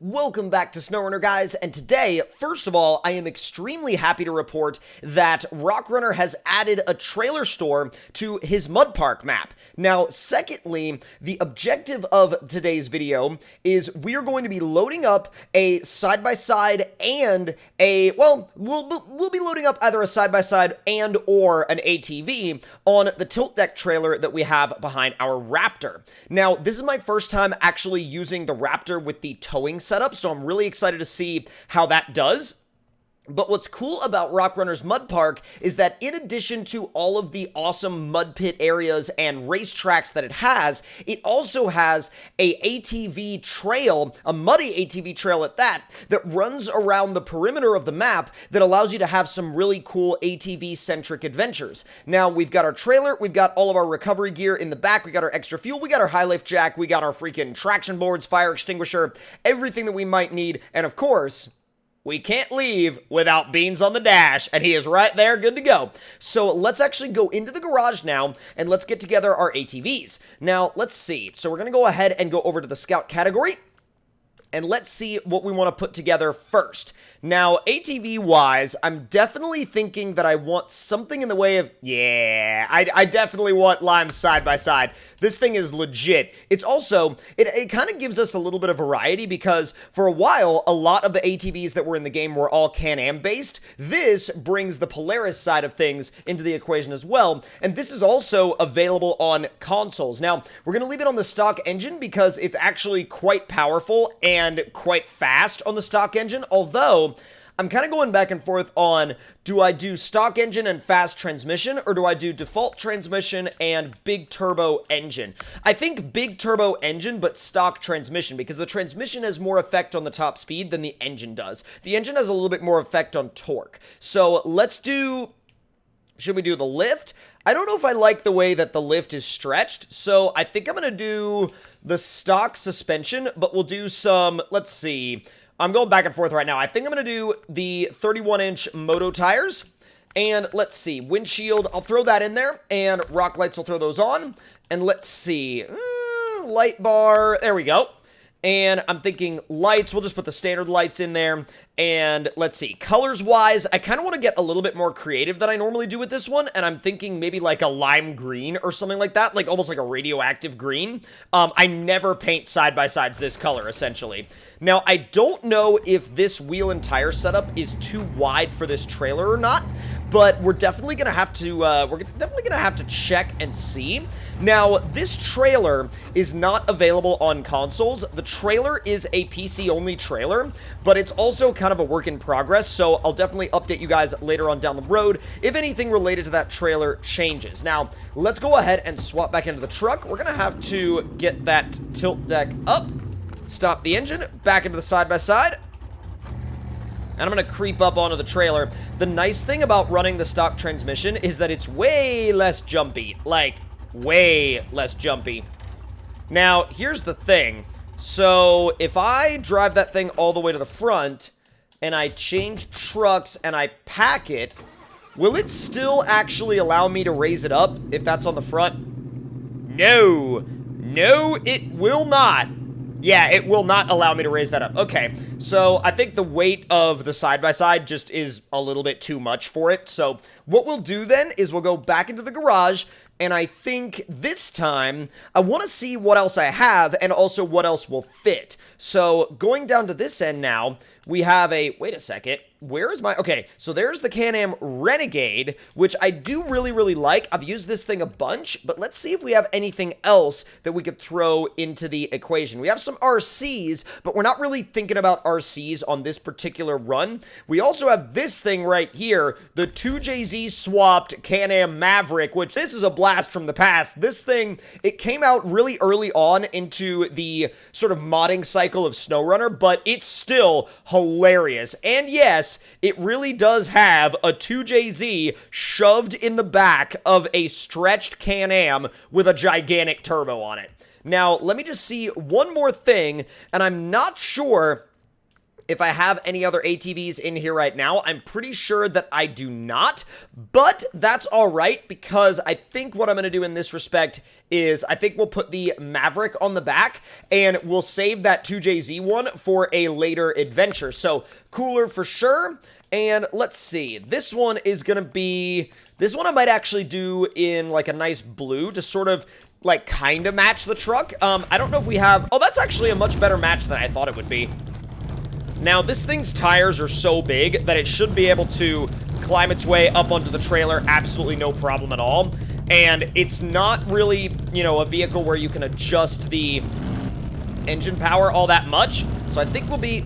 Welcome back to SnowRunner, guys, and today, first of all, I am extremely happy to report that RockRunner has added a trailer store to his Mud Park map. Now, secondly, the objective of today's video is we are going to be loading up a side-by-side and a, well, we'll be loading up either a side-by-side and or an ATV on the tilt deck trailer that we have behind our Raptor. Now, this is my first time actually using the Raptor with the towing setup, so I'm really excited to see how that does. But what's cool about RockRunner's Mud Park is that in addition to all of the awesome mud pit areas and racetracks that it has, it also has a ATV trail, a muddy ATV trail at that runs around the perimeter of the map that allows you to have some really cool ATV-centric adventures. Now, we've got our trailer, we've got all of our recovery gear in the back, we got our extra fuel, we got our high lift jack, we got our freaking traction boards, fire extinguisher, everything that we might need, and of course, we can't leave without Beans on the dash, and he is right there, good to go. So let's actually go into the garage now, and let's get together our ATVs. Now, let's see. So we're going to go ahead and go over to the Scout category, and let's see what we want to put together first. Now, ATV-wise, I'm definitely thinking that I want something in the way of, I definitely want Lime's side-by-side. This thing is legit. It's also, it kind of gives us a little bit of variety because for a while, a lot of the ATVs that were in the game were all Can-Am based. This brings the Polaris side of things into the equation as well, and this is also available on consoles. Now, we're going to leave it on the stock engine because it's actually quite powerful and quite fast on the stock engine, although I'm kind of going back and forth on, do I do stock engine and fast transmission, or do I do default transmission and big turbo engine? I think big turbo engine, but stock transmission, because the transmission has more effect on the top speed than the engine does. The engine has a little bit more effect on torque. So let's do, should we do the lift? I don't know if I like the way that the lift is stretched, so I think I'm going to do the stock suspension, but we'll do some, let's see, I'm going back and forth right now. I think I'm going to do the 31-inch moto tires. And let's see, windshield, I'll throw that in there. And rock lights, I'll throw those on. And let's see, light bar, there we go. And I'm thinking lights, we'll just put the standard lights in there. And let's see, colors-wise, I kind of want to get a little bit more creative than I normally do with this one. And I'm thinking maybe like a lime green or something like that, like almost like a radioactive green. I never paint side-by-sides this color, essentially. Now, I don't know if this wheel and tire setup is too wide for this trailer or not, but we're definitely gonna have to check and see. Now, this trailer is not available on consoles. The trailer is a PC-only trailer, but it's also kind of a work in progress, so I'll definitely update you guys later on down the road if anything related to that trailer changes. Now, let's go ahead and swap back into the truck. We're gonna have to get that tilt deck up, stop the engine, back into the side-by-side, and I'm going to creep up onto the trailer. The nice thing about running the stock transmission is that it's way less jumpy. Like, way less jumpy. Now, here's the thing. So, if I drive that thing all the way to the front, and I change trucks and I pack it, will it still actually allow me to raise it up if that's on the front? No. No, it will not. Yeah, it will not allow me to raise that up. Okay, so I think the weight of the side-by-side just is a little bit too much for it. So what we'll do then is we'll go back into the garage, and I think this time I want to see what else I have and also what else will fit. So going down to this end now, we have a, wait a second, where is my, okay, so there's the Can-Am Renegade, which I do really, really like. I've used this thing a bunch, but let's see if we have anything else that we could throw into the equation. We have some RCs, but we're not really thinking about RCs on this particular run. We also have this thing right here, the 2JZ swapped Can-Am Maverick, which this is a blast from the past. This thing, it came out really early on into the sort of modding cycle of SnowRunner, but it's still hilarious. And yes, it really does have a 2JZ shoved in the back of a stretched Can-Am with a gigantic turbo on it. Now, let me just see one more thing, and I'm not sure if I have any other ATVs in here right now. I'm pretty sure that I do not, but that's all right, because I think what I'm going to do in this respect is I think we'll put the Maverick on the back, and we'll save that 2JZ one for a later adventure. So, cooler for sure. And let's see, this one is going to be, this one I might actually do in like a nice blue to sort of like kind of match the truck. I don't know if we have, oh, that's actually a much better match than I thought it would be. Now, this thing's tires are so big that it should be able to climb its way up onto the trailer, absolutely no problem at all. And it's not really, you know, a vehicle where you can adjust the engine power all that much. So I think we'll be...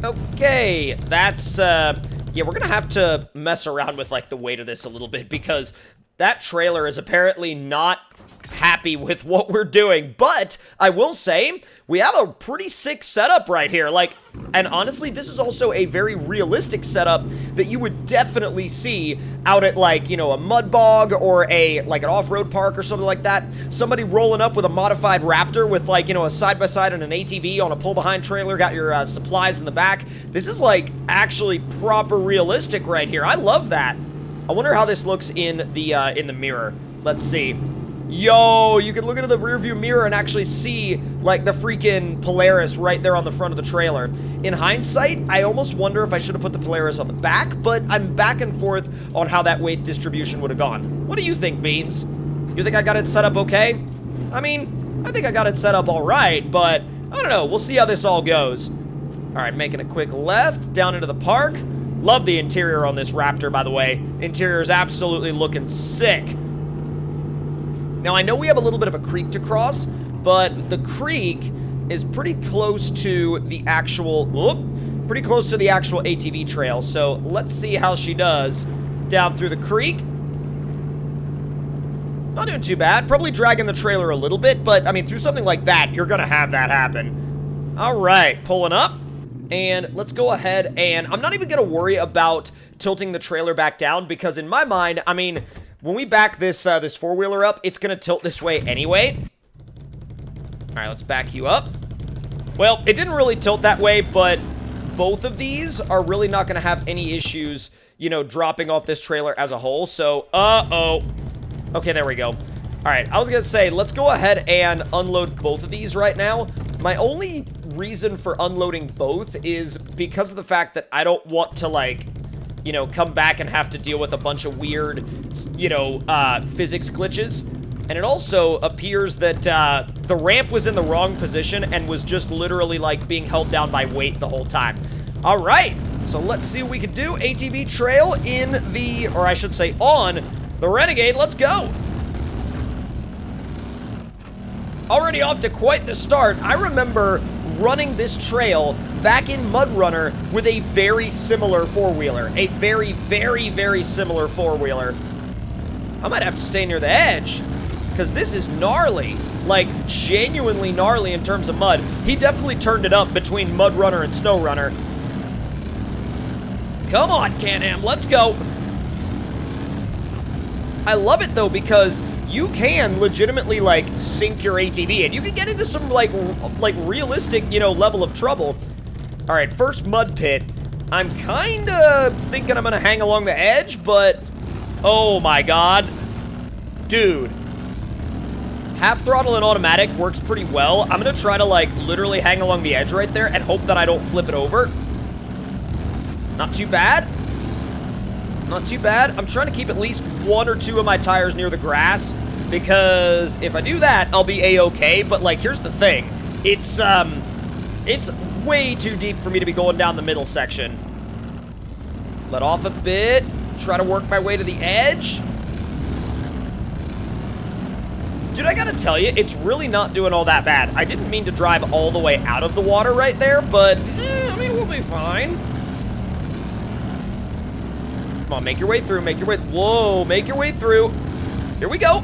Okay, that's, yeah, we're gonna have to mess around with, like, the weight of this a little bit, because that trailer is apparently not happy with what we're doing. But I will say, we have a pretty sick setup right here. Like, and honestly, this is also a very realistic setup that you would definitely see out at, like, you know, a mud bog or a, like, an off-road park or something like that. Somebody rolling up with a modified Raptor with, like, you know, a side-by-side and an ATV on a pull-behind trailer, got your supplies in the back. This is, like, actually proper realistic right here. I love that. I wonder how this looks in the mirror. Let's see. Yo, you can look into the rearview mirror and actually see, like, the freaking Polaris right there on the front of the trailer. In hindsight, I almost wonder if I should have put the Polaris on the back, but I'm back and forth on how that weight distribution would have gone. What do you think, Beans? You think I got it set up okay? I mean, I think I got it set up all right, but I don't know. We'll see how this all goes. All right, making a quick left down into the park. Love the interior on this Raptor, by the way. Interior is absolutely looking sick. Now, I know we have a little bit of a creek to cross, but the creek is pretty close to the actual, ATV trail. So let's see how she does down through the creek. Not doing too bad. Probably dragging the trailer a little bit, but I mean, through something like that, you're gonna have that happen. All right, pulling up. And let's go ahead, and I'm not even gonna worry about tilting the trailer back down, because in my mind, I mean, when we back this this four-wheeler up, it's gonna tilt this way anyway. All right, let's back you up. Well, it didn't really tilt that way, but both of these are really not gonna have any issues, you know, dropping off this trailer as a whole. So, okay, there we go. All right, I was gonna say, let's go ahead and unload both of these right now. My only reason for unloading both is because of the fact that I don't want to, like, you know, come back and have to deal with a bunch of weird, you know, physics glitches. And it also appears that the ramp was in the wrong position and was just literally, like, being held down by weight the whole time. All right, so let's see what we can do. ATV trail in the, or I should say on the Renegade. Let's go. Already off to quite the start. I remember running this trail back in MudRunner with a very similar four-wheeler. A very, very, very similar four-wheeler. I might have to stay near the edge, because this is gnarly. Like, genuinely gnarly in terms of mud. He definitely turned it up between MudRunner and SnowRunner. Come on, Can-Am, let's go. I love it, though, because you can legitimately, like, sink your ATV, and you can get into some, like realistic, you know, level of trouble. All right, first mud pit. I'm kind of thinking I'm going to hang along the edge, but oh my god. Dude. Half throttle and automatic works pretty well. I'm going to try to, like, literally hang along the edge right there and hope that I don't flip it over. Not too bad. Not too bad. I'm trying to keep at least one or two of my tires near the grass, because if I do that, I'll be a-okay. But, like, here's the thing. It's way too deep for me to be going down the middle section. Let off a bit. Try to work my way to the edge. Dude, I gotta tell you, it's really not doing all that bad. I didn't mean to drive all the way out of the water right there, but, I mean, we'll be fine. Come on, make your way through, make your way, whoa, make your way through. Here we go.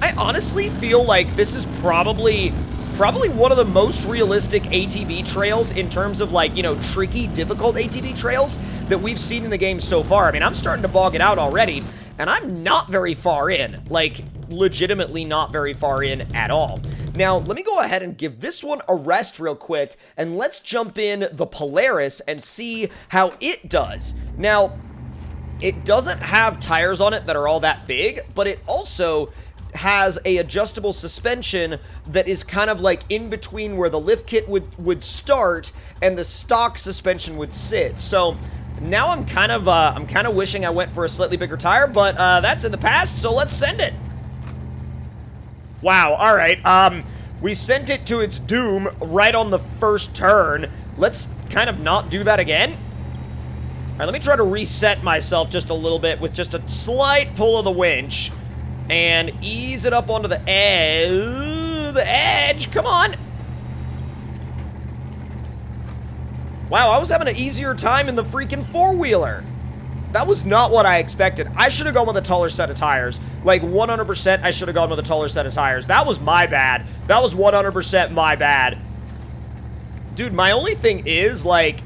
I honestly feel like this is probably one of the most realistic ATV trails in terms of, like, you know, tricky, difficult ATV trails that we've seen in the game so far. I mean, I'm starting to bog it out already, and I'm not very far in. Like, legitimately not very far in at all. Now, let me go ahead and give this one a rest real quick, and let's jump in the Polaris and see how it does. Now, it doesn't have tires on it that are all that big, but it also has a adjustable suspension that is kind of like in between where the lift kit would start and the stock suspension would sit. So now I'm kind of wishing I went for a slightly bigger tire, but that's in the past, so let's send it. Wow, all right. We sent it to its doom right on the first turn. Let's kind of not do that again. All right, let me try to reset myself just a little bit with just a slight pull of the winch and ease it up onto the edge. The edge, come on. Wow, I was having an easier time in the freaking four-wheeler. That was not what I expected. I should have gone with a taller set of tires. Like, 100% I should have gone with a taller set of tires. That was my bad. That was 100% my bad. Dude, my only thing is, like,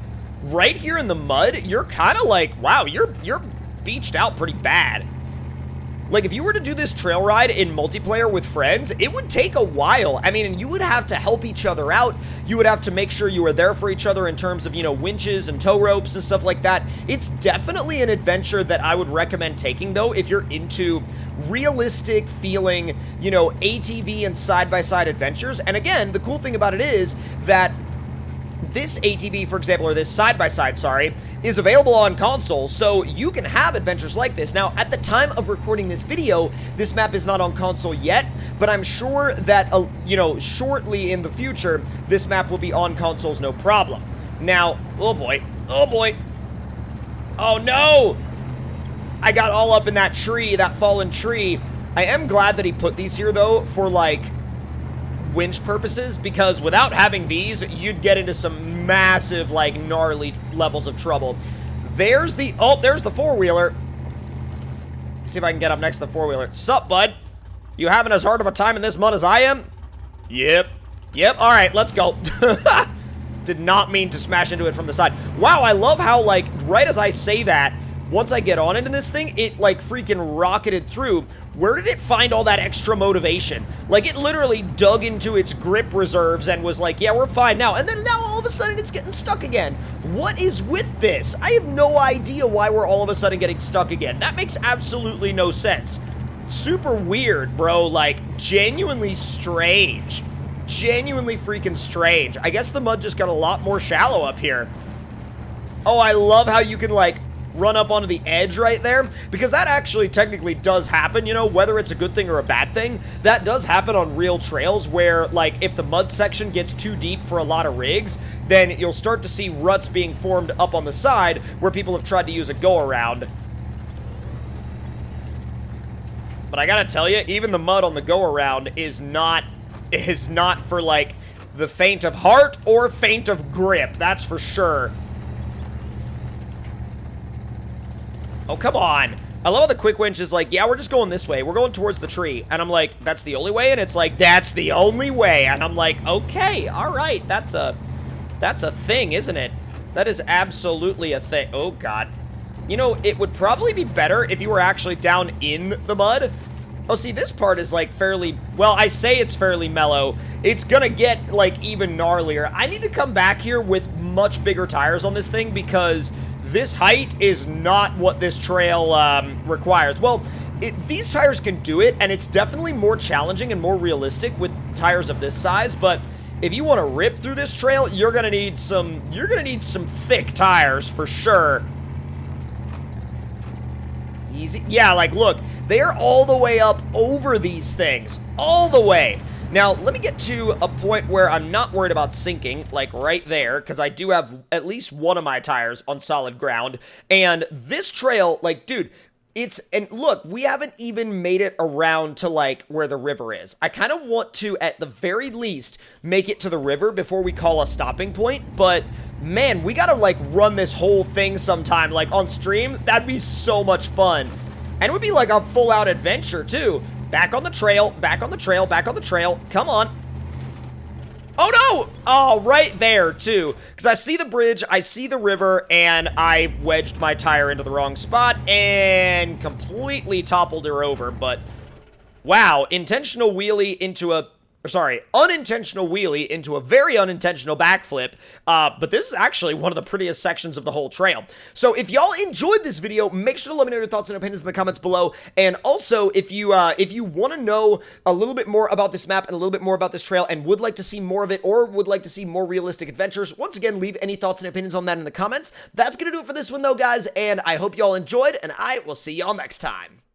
right here in the mud, you're kind of like, wow, you're beached out pretty bad. Like, if you were to do this trail ride in multiplayer with friends, it would take a while. I mean, and you would have to help each other out. You would have to make sure you were there for each other in terms of, you know, winches and tow ropes and stuff like that. It's definitely an adventure that I would recommend taking, though, if you're into realistic feeling, you know, ATV and side-by-side adventures. And again, the cool thing about it is that this ATV, for example, or this side-by-side, sorry, is available on console, so you can have adventures like this. Now, at the time of recording this video, this map is not on console yet, but I'm sure that, you know, shortly in the future, this map will be on consoles, no problem. Now, oh boy, oh no! I got all up in that tree, that fallen tree. I am glad that he put these here, though, for, like, winch purposes, because without having these, you'd get into some massive, like, gnarly levels of trouble. There's the, oh, there's the four-wheeler. See if I can get up next to the four-wheeler. Sup, bud? You having as hard of a time in this mud as I am? Yep, all right, let's go. Did not mean to smash into it from the side. Wow, I love how, like, right as I say that, once I get on into this thing, it, like, freaking rocketed through. Where did it find all that extra motivation? Like, it literally dug into its grip reserves and was like, yeah, we're fine now. And then now all of a sudden it's getting stuck again. What is with this? I have no idea why we're all of a sudden getting stuck again. That makes absolutely no sense. Super weird, bro. Like, genuinely strange. Genuinely freaking strange. I guess the mud just got a lot more shallow up here. Oh, I love how you can, like, run up onto the edge right there, because that actually technically does happen, you know, whether it's a good thing or a bad thing. That does happen on real trails where, like, if the mud section gets too deep for a lot of rigs, then you'll start to see ruts being formed up on the side where people have tried to use a go-around. But I gotta tell you, even the mud on the go-around is not for, like, the faint of heart or faint of grip, that's for sure. Oh, come on. I love how the quick winch is like, yeah, we're just going this way. We're going towards the tree. And I'm like, that's the only way? And it's like, that's the only way. And I'm like, okay, all right. That's a thing, isn't it? That is absolutely a thing. Oh, God. You know, it would probably be better if you were actually down in the mud. Oh, see, this part is, like, fairly, well, I say it's fairly mellow. It's gonna get, like, even gnarlier. I need to come back here with much bigger tires on this thing because this height is not what this trail requires. Well, these tires can do it, and it's definitely more challenging and more realistic with tires of this size, but if you want to rip through this trail, you're gonna need some thick tires for sure. Easy. Yeah, like, look, they are all the way up over these things. All the way. Now, let me get to a point where I'm not worried about sinking, like right there, because I do have at least one of my tires on solid ground. And this trail, like, dude, and look, we haven't even made it around to, like, where the river is. I kind of want to, at the very least, make it to the river before we call a stopping point, but man, we gotta, like, run this whole thing sometime, like, on stream. That'd be so much fun. And it would be, like, a full-out adventure, too. Back on the trail, back on the trail, back on the trail. Come on. Oh, no! Oh, right there, too. Because I see the bridge, I see the river, and I wedged my tire into the wrong spot and completely toppled her over. But, wow, intentional wheelie into a unintentional wheelie into a very unintentional backflip, but this is actually one of the prettiest sections of the whole trail. So if y'all enjoyed this video, make sure to let me know your thoughts and opinions in the comments below, and also if you want to know a little bit more about this map and a little bit more about this trail and would like to see more of it or would like to see more realistic adventures, once again, leave any thoughts and opinions on that in the comments. That's gonna do it for this one though, guys, and I hope y'all enjoyed, and I will see y'all next time.